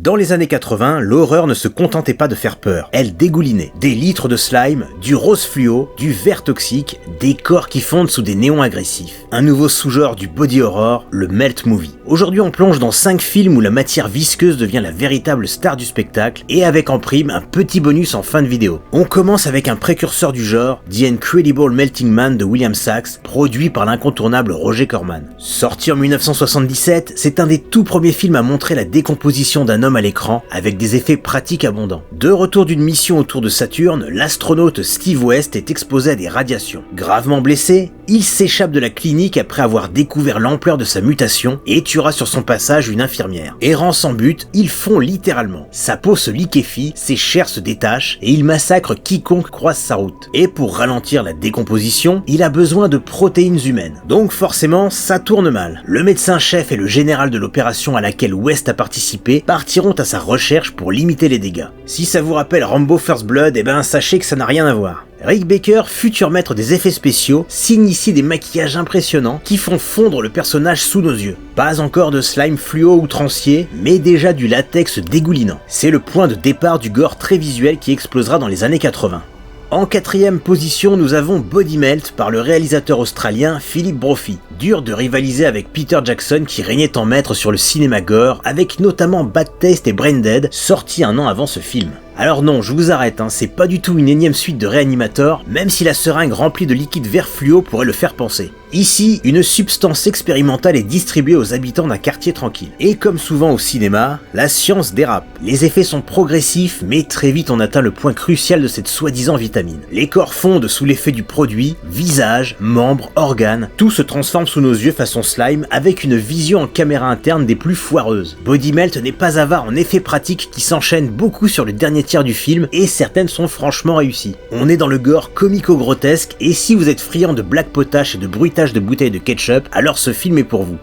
Dans les années 80, l'horreur ne se contentait pas de faire peur, elle dégoulinait. Des litres de slime, du rose fluo, du vert toxique, des corps qui fondent sous des néons agressifs. Un nouveau sous-genre du body horror, le melt movie. Aujourd'hui on plonge dans 5 films où la matière visqueuse devient la véritable star du spectacle et avec en prime un petit bonus en fin de vidéo. On commence avec un précurseur du genre, The Incredible Melting Man de William Sachs, produit par l'incontournable Roger Corman. Sorti en 1977, c'est un des tout premiers films à montrer la décomposition d'un homme à l'écran avec des effets pratiques abondants. De retour d'une mission autour de Saturne, l'astronaute Steve West est exposé à des radiations. Gravement blessé, il s'échappe de la clinique après avoir découvert l'ampleur de sa mutation et tuera sur son passage une infirmière. Errant sans but, il fond littéralement. Sa peau se liquéfie, ses chairs se détachent et il massacre quiconque croise sa route. Et pour ralentir la décomposition, il a besoin de protéines humaines. Donc forcément, ça tourne mal. Le médecin-chef et le général de l'opération à laquelle West a participé partiront à sa recherche pour limiter les dégâts. Si ça vous rappelle Rambo First Blood, sachez que ça n'a rien à voir. Rick Baker, futur maître des effets spéciaux, signe ici des maquillages impressionnants qui font fondre le personnage sous nos yeux. Pas encore de slime fluo outrancier, mais déjà du latex dégoulinant. C'est le point de départ du gore très visuel qui explosera dans les années 80. En 4e position, nous avons Body Melt par le réalisateur australien Philip Brophy. Dur de rivaliser avec Peter Jackson qui régnait en maître sur le cinéma gore, avec notamment Bad Taste et Brain Dead, sortis un an avant ce film. Alors non, je vous arrête, c'est pas du tout une énième suite de Reanimator, même si la seringue remplie de liquide vert fluo pourrait le faire penser. Ici, une substance expérimentale est distribuée aux habitants d'un quartier tranquille. Et comme souvent au cinéma, la science dérape. Les effets sont progressifs, mais très vite on atteint le point crucial de cette soi-disant vitamine. Les corps fondent sous l'effet du produit, visages, membres, organes, tout se transforme sous nos yeux façon slime, avec une vision en caméra interne des plus foireuses. Body Melt n'est pas avare en effets pratiques qui s'enchaînent beaucoup sur le dernier tiers du film et certaines sont franchement réussies. On est dans le gore comico-grotesque et si vous êtes friand de black potash et de bruitage de bouteilles de ketchup, alors ce film est pour vous.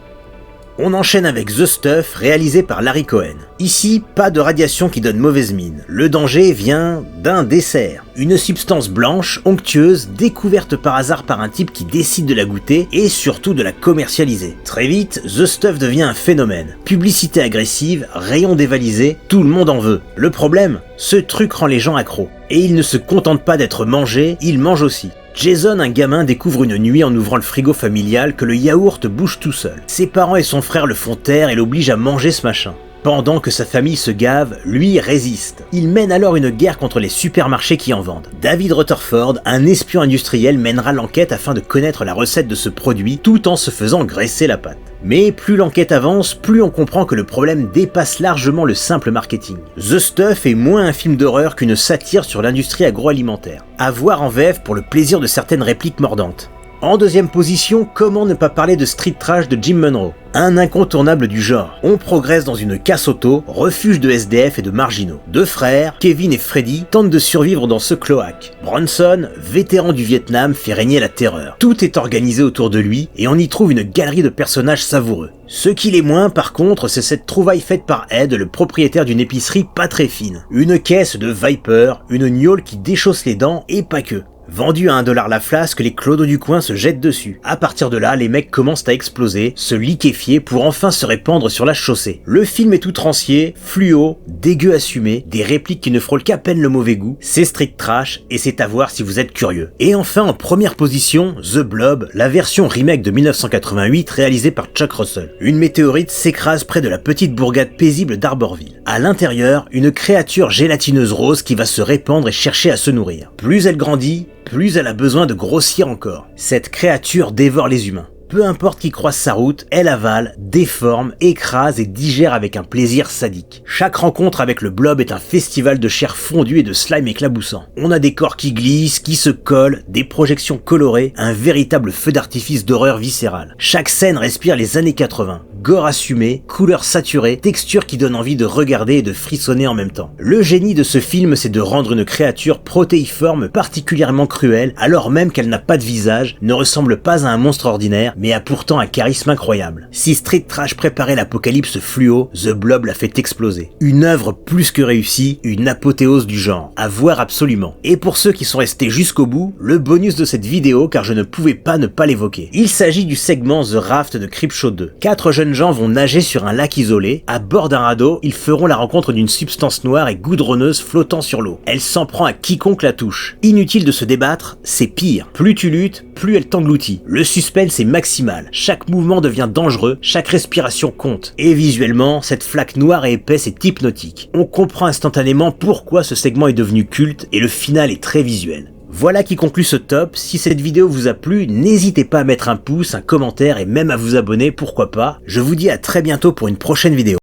On enchaîne avec The Stuff, réalisé par Larry Cohen. Ici, pas de radiation qui donne mauvaise mine. Le danger vient d'un dessert. Une substance blanche, onctueuse, découverte par hasard par un type qui décide de la goûter et surtout de la commercialiser. Très vite, The Stuff devient un phénomène. Publicité agressive, rayon dévalisé, tout le monde en veut. Le problème, ce truc rend les gens accros. Et il ne se contente pas d'être mangé, il mange aussi. Jason, un gamin, découvre une nuit en ouvrant le frigo familial que le yaourt bouge tout seul. Ses parents et son frère le font taire et l'obligent à manger ce machin. Pendant que sa famille se gave, lui résiste. Il mène alors une guerre contre les supermarchés qui en vendent. David Rutherford, un espion industriel, mènera l'enquête afin de connaître la recette de ce produit tout en se faisant graisser la patte. Mais plus l'enquête avance, plus on comprend que le problème dépasse largement le simple marketing. The Stuff est moins un film d'horreur qu'une satire sur l'industrie agroalimentaire. À voir en VF pour le plaisir de certaines répliques mordantes. En 2e position, comment ne pas parler de Street Trash de Jim Munro, un incontournable du genre. On progresse dans une casse auto, refuge de SDF et de marginaux. Deux frères, Kevin et Freddy, tentent de survivre dans ce cloaque. Bronson, vétéran du Vietnam, fait régner la terreur. Tout est organisé autour de lui et on y trouve une galerie de personnages savoureux. Ce qui l'est moins, par contre, c'est cette trouvaille faite par Ed, le propriétaire d'une épicerie pas très fine. Une caisse de Viper, une gnôle qui déchausse les dents et pas que. Vendu à $1 la flasque, les clodos du coin se jettent dessus. À partir de là, les mecs commencent à exploser, se liquéfier pour enfin se répandre sur la chaussée. Le film est tout outrancier, fluo, dégueu assumé, des répliques qui ne frôlent qu'à peine le mauvais goût, c'est strict trash et c'est à voir si vous êtes curieux. Et enfin en première position, The Blob, la version remake de 1988 réalisée par Chuck Russell. Une météorite s'écrase près de la petite bourgade paisible d'Arborville. À l'intérieur, une créature gélatineuse rose qui va se répandre et chercher à se nourrir. Plus elle grandit, plus elle a besoin de grossir encore. Cette créature dévore les humains. Peu importe qui croise sa route, elle avale, déforme, écrase et digère avec un plaisir sadique. Chaque rencontre avec le blob est un festival de chair fondue et de slime éclaboussant. On a des corps qui glissent, qui se collent, des projections colorées, un véritable feu d'artifice d'horreur viscérale. Chaque scène respire les années 80. Gore assumé, couleurs saturées, textures qui donnent envie de regarder et de frissonner en même temps. Le génie de ce film, c'est de rendre une créature protéiforme particulièrement cruelle, alors même qu'elle n'a pas de visage, ne ressemble pas à un monstre ordinaire, mais a pourtant un charisme incroyable. Si Street Trash préparait l'apocalypse fluo, The Blob l'a fait exploser. Une œuvre plus que réussie, une apothéose du genre, à voir absolument. Et pour ceux qui sont restés jusqu'au bout, le bonus de cette vidéo car je ne pouvais pas ne pas l'évoquer. Il s'agit du segment The Raft de Creepshow 2. 4 jeunes jeunes gens vont nager sur un lac isolé. À bord d'un radeau, ils feront la rencontre d'une substance noire et goudronneuse flottant sur l'eau. Elle s'en prend à quiconque la touche. Inutile de se débattre, c'est pire. Plus tu luttes, plus elle t'engloutit. Le suspense est maximal. Chaque mouvement devient dangereux, chaque respiration compte. Et visuellement, cette flaque noire et épaisse est hypnotique. On comprend instantanément pourquoi ce segment est devenu culte et le final est très visuel. Voilà qui conclut ce top. Si cette vidéo vous a plu, n'hésitez pas à mettre un pouce, un commentaire et même à vous abonner, pourquoi pas. Je vous dis à très bientôt pour une prochaine vidéo.